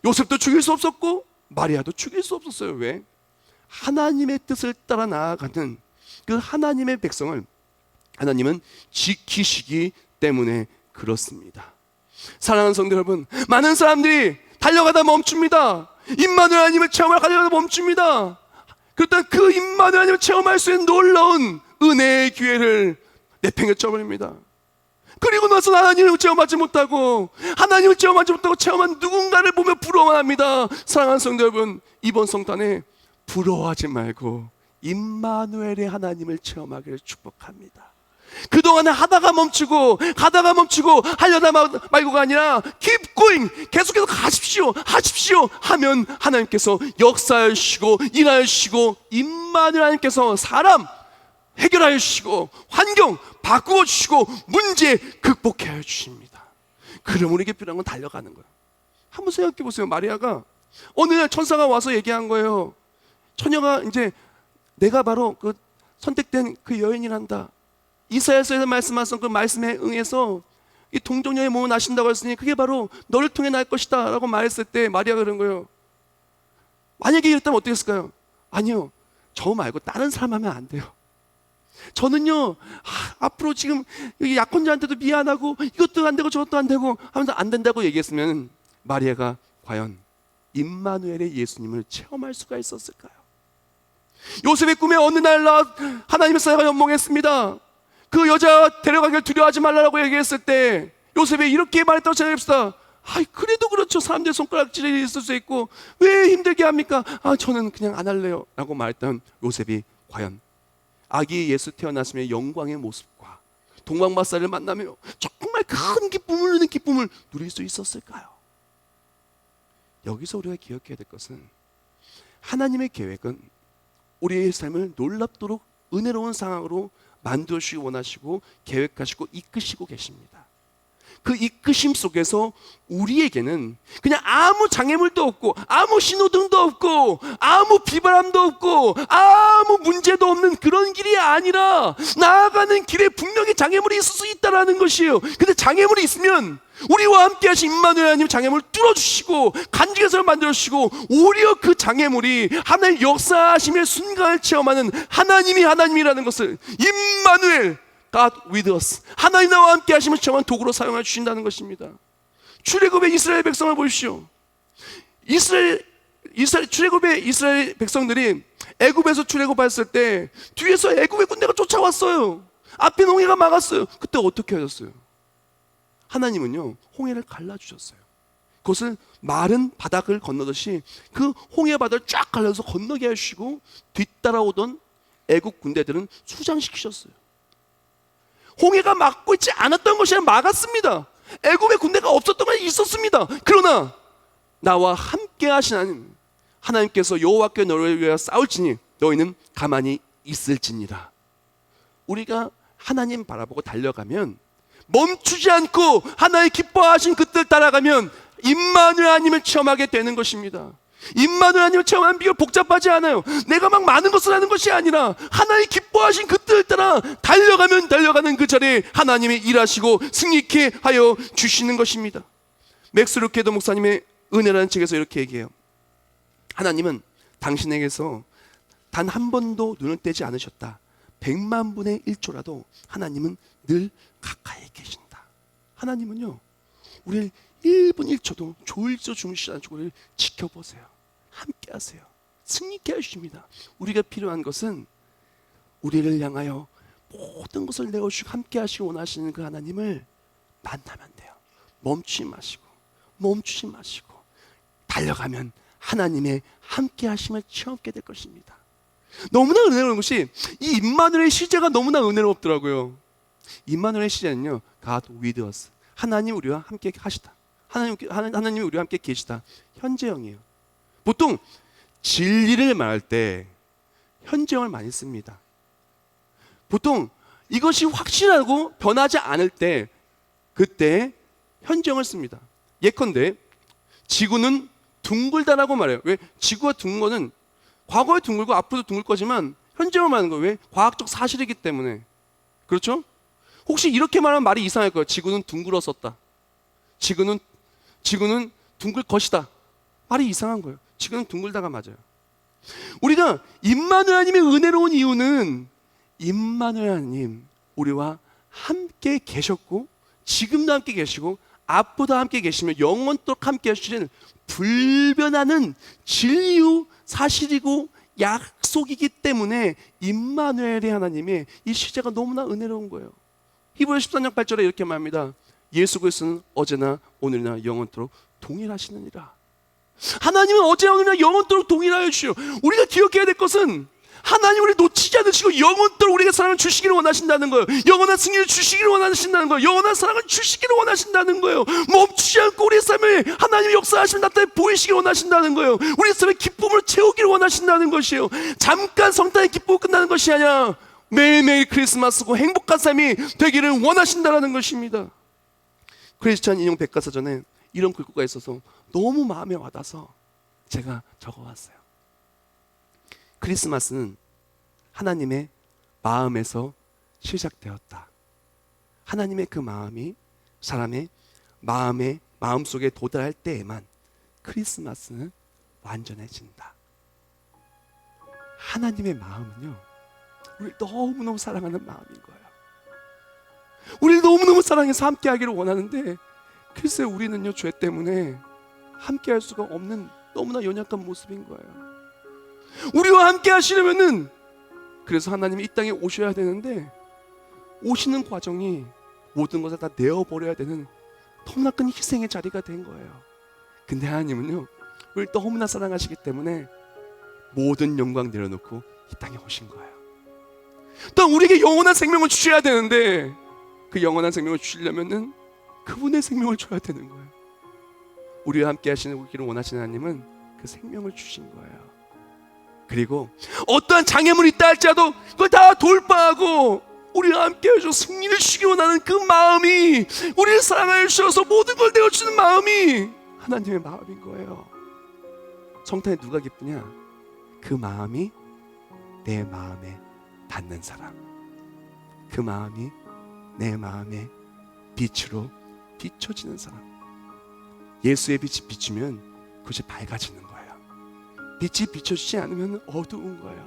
요셉도 죽일 수 없었고 마리아도 죽일 수 없었어요. 왜? 하나님의 뜻을 따라 나아가는 그 하나님의 백성을 하나님은 지키시기 때문에 그렇습니다. 사랑하는 성도 여러분, 많은 사람들이 달려가다 멈춥니다. 임마누엘 하나님을 체험하러 달려가다 멈춥니다. 그렇다면 그 임마누엘 하나님을 체험할 수 있는 놀라운 은혜의 기회를 내팽개쳐버립니다. 그리고 나서 하나님을 체험하지 못하고 체험한 누군가를 보며 부러워만 합니다. 사랑하는 성도 여러분, 이번 성탄에 부러워하지 말고 임마누엘의 하나님을 체험하기를 축복합니다. 그동안에 하다가 멈추고 하려다 말고가 아니라 keep going, 계속해서 하십시오 하면 하나님께서 역사하시고 일하시고 임마누엘 하나님께서 사람 해결하여 주시고 환경 바꾸어 주시고 문제 극복해 주십니다. 그럼 우리에게 필요한 건 달려가는 거예요. 한번 생각해 보세요. 마리아가 어느 날 천사가 와서 얘기한 거예요. 처녀가 이제 내가 바로 그 선택된 그 여인이란다. 이사야서에서 말씀하신 그 말씀에 응해서 이 동정녀의 몸을 나신다고 했으니 그게 바로 너를 통해 날 것이다 라고 말했을 때 마리아가 그런 거예요. 만약에 이랬다면 어떻게 했을까요? 아니요, 저 말고 다른 사람 하면 안 돼요. 저는요, 앞으로 지금 약혼자한테도 미안하고 이것도 안 되고 저것도 안 되고 하면서 안 된다고 얘기했으면 마리아가 과연 임마누엘의 예수님을 체험할 수가 있었을까요? 요셉의 꿈에 어느 날 하나님의 사자가 연몽했습니다. 그 여자 데려가기를 두려워하지 말라고 얘기했을 때 요셉이 이렇게 말했다고 생각합시다. 그래도 그렇죠. 사람들의 손가락질이 있을 수 있고 왜 힘들게 합니까? 저는 그냥 안 할래요 라고 말했던 요셉이 과연 아기 예수 태어났으면 영광의 모습과 동방마사를 만나며 정말 큰 기쁨을 누릴 수 있었을까요? 여기서 우리가 기억해야 될 것은 하나님의 계획은 우리의 삶을 놀랍도록 은혜로운 상황으로 만들어주시기 원하시고 계획하시고 이끄시고 계십니다. 그 이끄심 속에서 우리에게는 그냥 아무 장애물도 없고 아무 신호등도 없고 아무 비바람도 없고 아무 문제도 없는 그런 길이 아니라 나아가는 길에 분명히 장애물이 있을 수 있다는 것이에요. 근데 장애물이 있으면 우리와 함께 하신 임마누엘 하나님 장애물을 뚫어주시고 간직해서 만들어주시고 오히려 그 장애물이 하나님의 역사하심의 순간을 체험하는 하나님이라는 것을 임마누엘 God with us, 하나님 나와 함께 하시면 체험한 도구로 사용해 주신다는 것입니다. 출애굽의 이스라엘 백성을 보십시오. 출애굽의 이스라엘 백성들이 애굽에서 출애굽했을 때 뒤에서 애굽의 군대가 쫓아왔어요. 앞에 홍해가 막았어요. 그때 어떻게 하셨어요? 하나님은요, 홍해를 갈라주셨어요. 그것을 마른 바닥을 건너듯이 그 홍해 바닥을 쫙 갈라서 건너게 하시고 뒤따라오던 애굽 군대들은 수장시키셨어요. 홍해가 막고 있지 않았던 것이 아니라 막았습니다. 애굽의 군대가 없었던 건 있었습니다. 그러나 나와 함께 하신 하나님께서 여호와께 너를 위하여 싸울지니 너희는 가만히 있을지니라. 우리가 하나님 바라보고 달려가면 멈추지 않고 하나님 기뻐하신 그 뜻 따라가면 임마누엘 하나님을 체험하게 되는 것입니다. 임마누엘 하나님을 체험하는 비결 복잡하지 않아요. 내가 막 많은 것을 하는 것이 아니라 하나님 기뻐하신 그 뜻을 따라 달려가면 달려가는 그 자리에 하나님이 일하시고 승리케 하여 주시는 것입니다. 맥스 루케더 목사님의 은혜라는 책에서 이렇게 얘기해요. 하나님은 당신에게서 단 한 번도 눈을 떼지 않으셨다. 100만 분의 1초라도 하나님은 늘 가까이 계신다. 하나님은요, 우리를 1분 1초도 졸지도 주무시지 않고 우리를 지켜보세요. 함께 하세요. 승리케 하십니다. 우리가 필요한 것은 우리를 향하여 모든 것을 내어주시고 함께 하시기 원하시는 그 하나님을 만나면 돼요. 멈추지 마시고 달려가면 하나님의 함께 하심을 체험하게 될 것입니다. 너무나 은혜로운 것이 이 임마누엘의 시제가 너무나 은혜롭더라고요. 임마누엘의 시제는요, God with us, 하나님 우리와 함께 하시다. 하나님이 우리와 함께 계시다. 현재형이에요. 보통 진리를 말할 때 현재형을 많이 씁니다. 보통 이것이 확실하고 변하지 않을 때 그때 현재형을 씁니다. 예컨대 지구는 둥글다라고 말해요. 왜? 지구가 둥근 거는 과거에 둥글고 앞으로도 둥글 거지만 현재형을 말하는 거예요. 왜? 과학적 사실이기 때문에. 그렇죠? 혹시 이렇게 말하면 말이 이상할 거예요. 지구는 둥글었었다. 지구는 둥글 것이다. 말이 이상한 거예요. 지구는 둥글다가 맞아요. 우리가 임마누엘 하나님의 은혜로운 이유는 임마누엘 하나님 우리와 함께 계셨고 지금도 함께 계시고 앞보다 함께 계시며 영원토록 함께 하시는 불변하는 진리요 사실이고 약속이기 때문에 임마누엘의 하나님의 이 시제가 너무나 은혜로운 거예요. 히브리서 13장 8절에 이렇게 말합니다. 예수 그리스도는 어제나 오늘이나 영원토록 동일하시느니라. 하나님은 어제나 오늘이나 영원토록 동일하여 주시오. 우리가 기억해야 될 것은 하나님 우리 놓치지 않으시고 영원토록 우리에게 사랑을 주시기를 원하신다는 거예요. 영원한 승리를 주시기를 원하신다는 거예요. 영원한 사랑을 주시기를 원하신다는 거예요. 멈추지 않고 우리의 삶에 하나님의 역사하심을 나타내 보이시기를 원하신다는 거예요. 우리의 삶에 기쁨을 채우기를 원하신다는 것이에요. 잠깐 성탄의 기쁨이 끝나는 것이 아니라 매일매일 크리스마스고 행복한 삶이 되기를 원하신다는 것입니다. 크리스찬 인용 백과사전에 이런 글귀가 있어서 너무 마음에 와닿아서 제가 적어왔어요. 크리스마스는 하나님의 마음에서 시작되었다. 하나님의 그 마음이 사람의 마음속에 도달할 때에만 크리스마스는 완전해진다. 하나님의 마음은요, 우리를 너무너무 사랑하는 마음인 거예요. 우리를 너무너무 사랑해서 함께 하기를 원하는데 글쎄 우리는요, 죄 때문에 함께 할 수가 없는 너무나 연약한 모습인 거예요. 우리와 함께 하시려면은, 그래서 하나님이 이 땅에 오셔야 되는데 오시는 과정이 모든 것을 다 내어버려야 되는 너무나 큰 희생의 자리가 된 거예요. 근데 하나님은요, 우리를 너무나 사랑하시기 때문에 모든 영광 내려놓고 이 땅에 오신 거예요. 또 우리에게 영원한 생명을 주셔야 되는데 그 영원한 생명을 주시려면은 그분의 생명을 줘야 되는 거예요. 우리와 함께 하시기를 원하시는 하나님은 그 생명을 주신 거예요. 그리고 어떠한 장애물이 있다 할지라도 그걸 다 돌파하고 우리와 함께 해서 승리를 주시기 원하는 그 마음이, 우리를 사랑하여 주셔서 모든 걸 내어주는 마음이 하나님의 마음인 거예요. 성탄에 누가 기쁘냐? 그 마음이 내 마음에 닿는 사람, 그 마음이 내 마음에 빛으로 비춰지는 사람. 예수의 빛이 비추면 그것이 밝아지는 거예요. 빛이 비춰지지 않으면 어두운 거예요.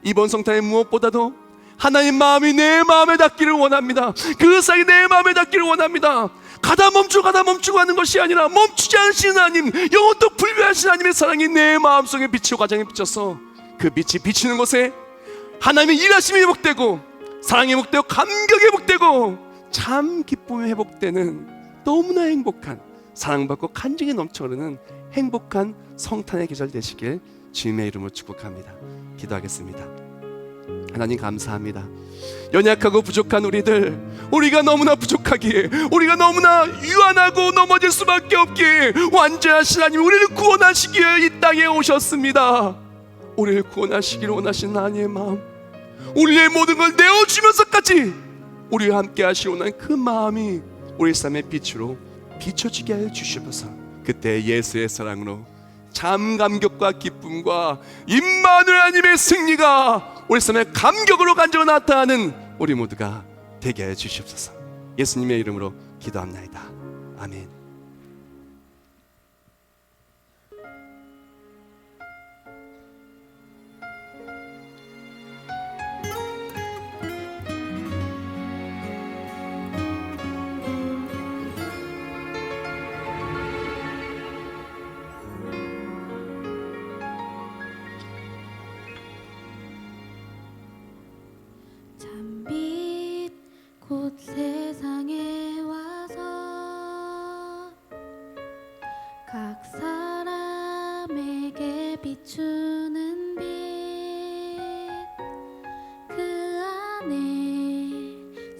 이번 성탄에 무엇보다도 하나님 마음이 내 마음에 닿기를 원합니다. 그 사이 내 마음에 닿기를 원합니다. 가다 멈추고 하는 것이 아니라 멈추지 않으시는 하나님, 영원토록 불변하신 하나님의 사랑이 내 마음속에 빛이 과정에 비쳐서 그 빛이 비치는 곳에 하나님의 일하심이 회복되고 사랑이 회복되고 감격이 회복되고 참 기쁨이 회복되는 너무나 행복한, 사랑받고 간증이 넘쳐흐르는 행복한 성탄의 계절 되시길 주님의 이름으로 축복합니다. 기도하겠습니다. 하나님 감사합니다. 연약하고 부족한 우리가 너무나 부족하기에, 우리가 너무나 유한하고 넘어질 수밖에 없기에 완전하신 하나님, 우리를 구원하시기 위해 이 땅에 오셨습니다. 우리를 구원하시기를 원하시는 하나님의 마음, 우리의 모든 걸 내어주면서까지 우리와 함께 하시려 원하는 그 마음이 우리 삶의 빛으로 비춰지게 하여 주시옵소서. 그때 예수의 사랑으로 참 감격과 기쁨과 임마누엘 하나님의 승리가 우리 삶의 감격으로 간절히 나타나는 우리 모두가 되게 하여 주시옵소서. 예수님의 이름으로 기도합나이다. 아멘. 참빛 곧 세상에 와서 각 사람에게 비추는 빛, 그 안에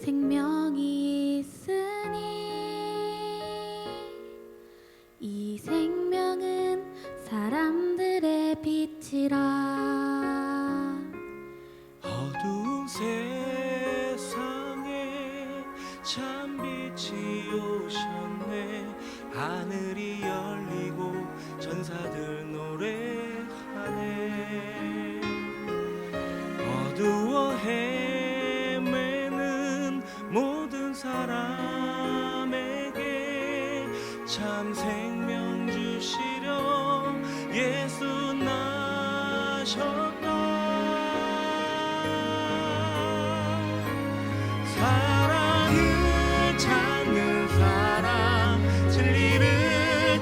생명이 있으니 이 생명은 사람들의 빛이라. 어두운 세상에 참 빛이 오셨네. 하늘이 열리고 전사들 노래하네. 어두워 헤매는 모든 사람에게 참 생명 주시려 예수 나셨다. 사랑을 찾는 사람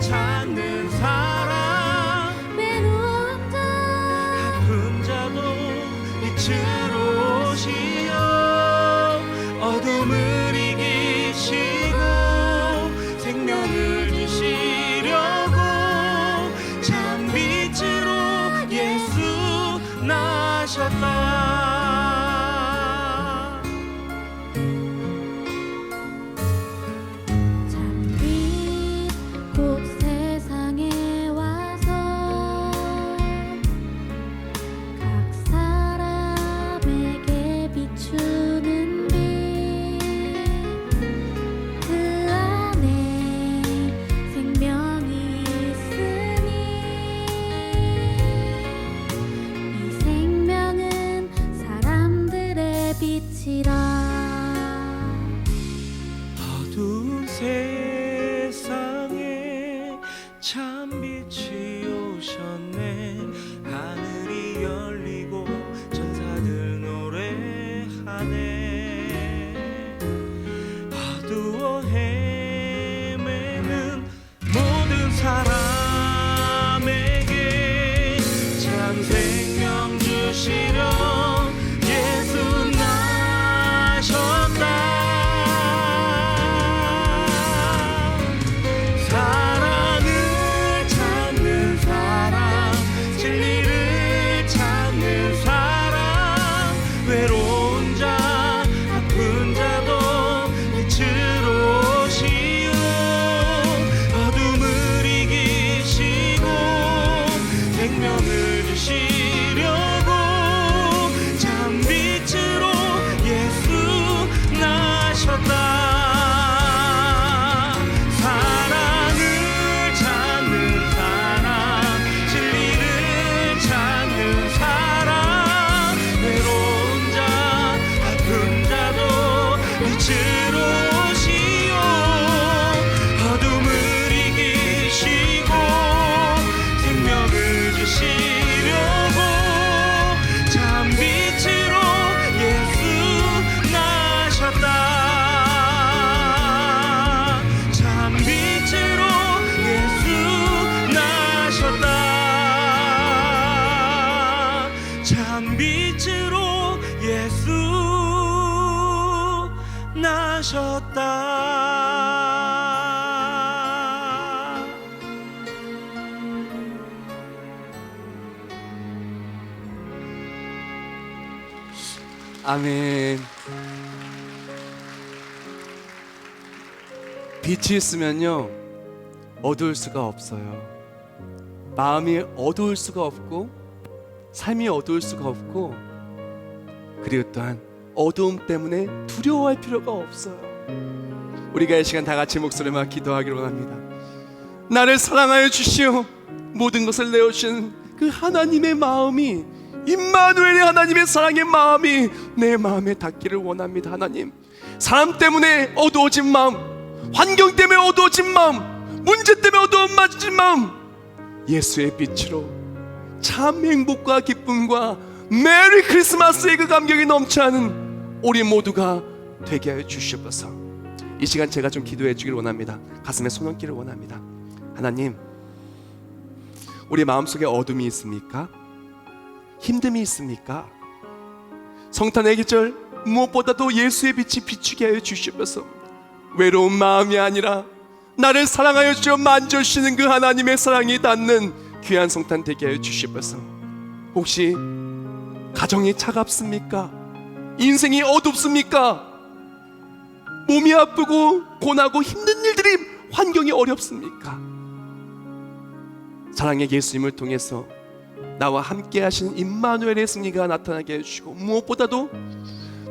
찾는 사람 외로운 자 아픈 자도 빛으로 오시어 어둠을 이기시고 생명을 주시려고 참 빛으로 예수 나셨다. 참빛 곧 세상에 와서 각 사람에게 비추는 빛 그 안에 생명이 있으니 이 생명은 사람들의 빛이라. 어두운 세상에 참 빛이 오셨네. 하늘이 열리고 천사들 노래하네. 어두워 헤매는 모든 사람에게 참 생명 주시려 예수 나셨다. 사랑을 찾는 사람 진리를 찾는 사람 외로운 자 아픈 자도 빛으로 오시오 어둠을 이기시고 생명을 주시려고 참 빛으로 예수 나셨다. 사랑을 찾는 사람 진리를 찾는 사람 외로운 자 아픈 자도 빛으로 오시오 어둠을 이기시고 생명을 주시려고 참 빛으로 예수 나셨다. 참 빛으로 예수 나셨다. 참 빛으로 예수 나셨다. 아멘. 빛이 있으면요 어두울 수가 없어요. 마음이 어두울 수가 없고 삶이 어두울 수가 없고 그리고 또한 어두움 때문에 두려워할 필요가 없어요. 우리가 이 시간 다 같이 목소리만 기도하기를 원합니다. 나를 사랑하여 주시오. 모든 것을 내어주신 그 하나님의 마음이 임마누엘의 하나님의 사랑의 마음이 내 마음에 닿기를 원합니다. 하나님, 사람 때문에 어두워진 마음, 환경 때문에 어두워진 마음, 문제 때문에 어두워진 마음, 예수의 빛으로 참 행복과 기쁨과 메리 크리스마스의 그 감격이 넘쳐나는 우리 모두가 되게 하여 주시옵소서. 이 시간 제가 좀 기도해 주기를 원합니다. 가슴에 손 얹기를 원합니다. 하나님, 우리 마음속에 어둠이 있습니까? 힘듦이 있습니까? 성탄의 계절 무엇보다도 예수의 빛이 비추게 하여 주시옵소서. 외로운 마음이 아니라 나를 사랑하여 주어 만져주시는 그 하나님의 사랑이 닿는 귀한 성탄 되게 하여 주시옵소서. 혹시 가정이 차갑습니까? 인생이 어둡습니까? 몸이 아프고 고나고 힘든 일들이 환경이 어렵습니까? 사랑의 예수님을 통해서 나와 함께 하시는 임마누엘의 승리가 나타나게 해주시고 무엇보다도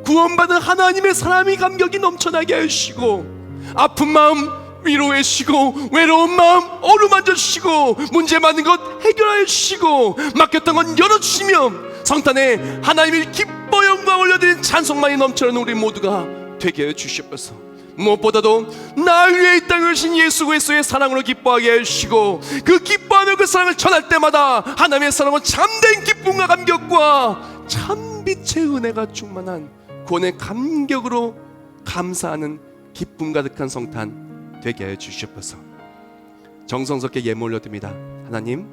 구원받은 하나님의 사랑의 감격이 넘쳐나게 해주시고 아픈 마음 위로해 주시고 외로운 마음 어루만져 주시고 문제 많은 것 해결하여 주시고 막혔던 건 열어주시며 성탄에 하나님의 기뻐 영광 올려드리는 찬송만이 넘쳐나는 우리 모두가 되게 해주시옵소서. 무엇보다도 나 위에 이 땅에 오신 예수 그리스도의 사랑으로 기뻐하게 해주시고 그 기뻐하는 그 사랑을 전할 때마다 하나님의 사랑은 참된 기쁨과 감격과 참빛의 은혜가 충만한 구원의 감격으로 감사하는 기쁨 가득한 성탄 되게 해 주시옵소서. 정성스럽게 예물 올려드립니다. 하나님,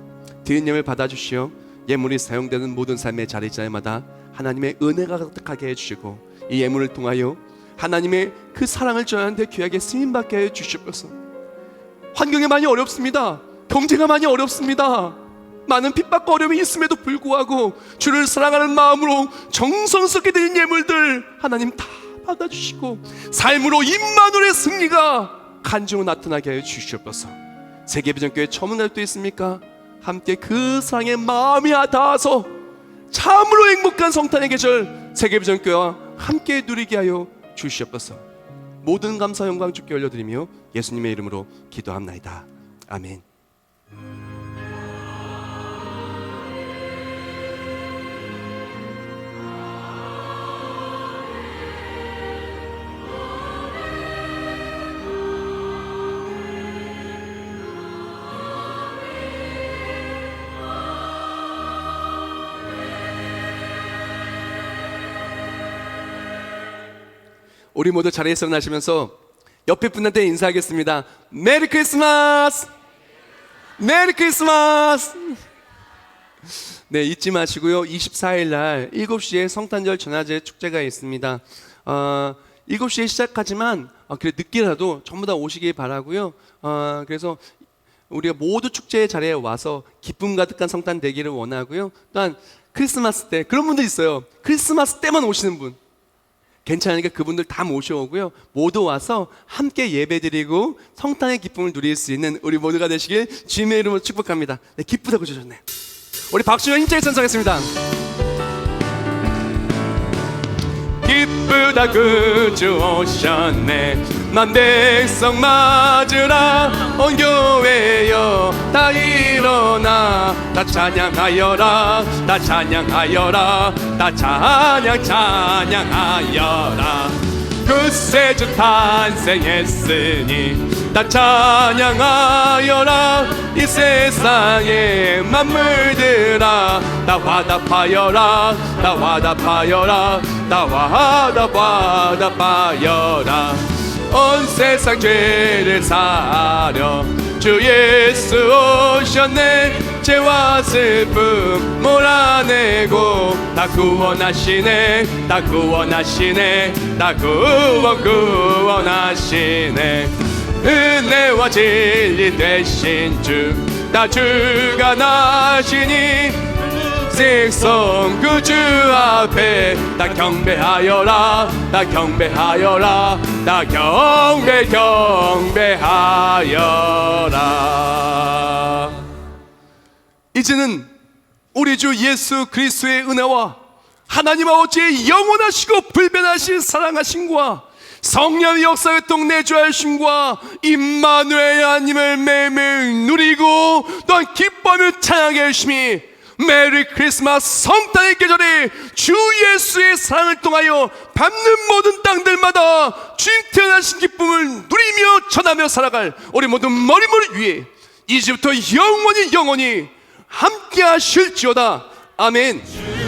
드린 예물 받아주시오. 예물이 사용되는 모든 삶의 자리자리마다 하나님의 은혜가 가득하게 해주시고, 이 예물을 통하여 하나님의 그 사랑을 저희한테 귀하게 쓰임받게 해주시옵소서. 환경이 많이 어렵습니다. 경제가 많이 어렵습니다. 많은 핍박과 어려움이 있음에도 불구하고 주를 사랑하는 마음으로 정성스럽게 드린 예물들 하나님 다 받아주시고, 삶으로 임마누엘의 승리가 간증으로 나타나게 하여 주시옵소서. 세계비전교회 처음 날 때 있습니까? 함께 그 사랑의 마음이 닿아서 참으로 행복한 성탄의 계절 세계비전교회와 함께 누리게 하여 주시옵소서. 모든 감사 영광 주께 올려드리며 예수님의 이름으로 기도합나이다. 아멘. 우리 모두 자리에서 일어나시면서 옆에 분한테 인사하겠습니다. 메리 크리스마스! 메리 크리스마스! 네, 잊지 마시고요. 24일 날 7시에 성탄절 전화제 축제가 있습니다. 7시에 시작하지만 그래 늦게라도 전부 다 오시길 바라고요. 그래서 우리가 모두 축제 자리에 와서 기쁨 가득한 성탄 되기를 원하고요. 또한 크리스마스 때 그런 분들 있어요. 크리스마스 때만 오시는 분. 괜찮으니까 그분들 다 모셔오고요. 모두 와서 함께 예배드리고 성탄의 기쁨을 누릴 수 있는 우리 모두가 되시길 주님의 이름으로 축복합니다. 네, 기쁘다고 주셨네. 우리 박수로 힘차게 찬송하겠습니다. 기쁘다고 주 오셨네. 만 백성 맞으라. 온 교회여 다 일어나. 다 찬양하여라. 다 찬양하여라. 다 찬양하여라. 구세주 탄생했으니 다 찬양하여라. 이 세상의 만물들아 다 화답하여라. 다 화답하여라. 다 화답하여라. 온 세상 죄를 사하려 주 예수 오셨네. 죄와 슬픔 몰아내고 다 구원하시네. 다 구원하시네. 다 구원하시네. 은혜와 진리 되신 주 다 주가 나시니 백성 그 주 앞에 다 경배하여라. 다 경배하여라. 다 경배하여라. 이제는 우리 주 예수 그리스도의 은혜와 하나님 아버지의 영원하시고 불변하신 사랑하심과 성령의 역사활동 내주하심과 임마누엘 하나님을 매일 누리고 또한 기뻐하며 찬양하게 하심이 메리 크리스마스 성탄의 계절에 주 예수의 사랑을 통하여 밟는 모든 땅들마다 주님 태어나신 기쁨을 누리며 전하며 살아갈 우리 모든 머리머리 위에 이제부터 영원히 함께 하실지어다. 아멘.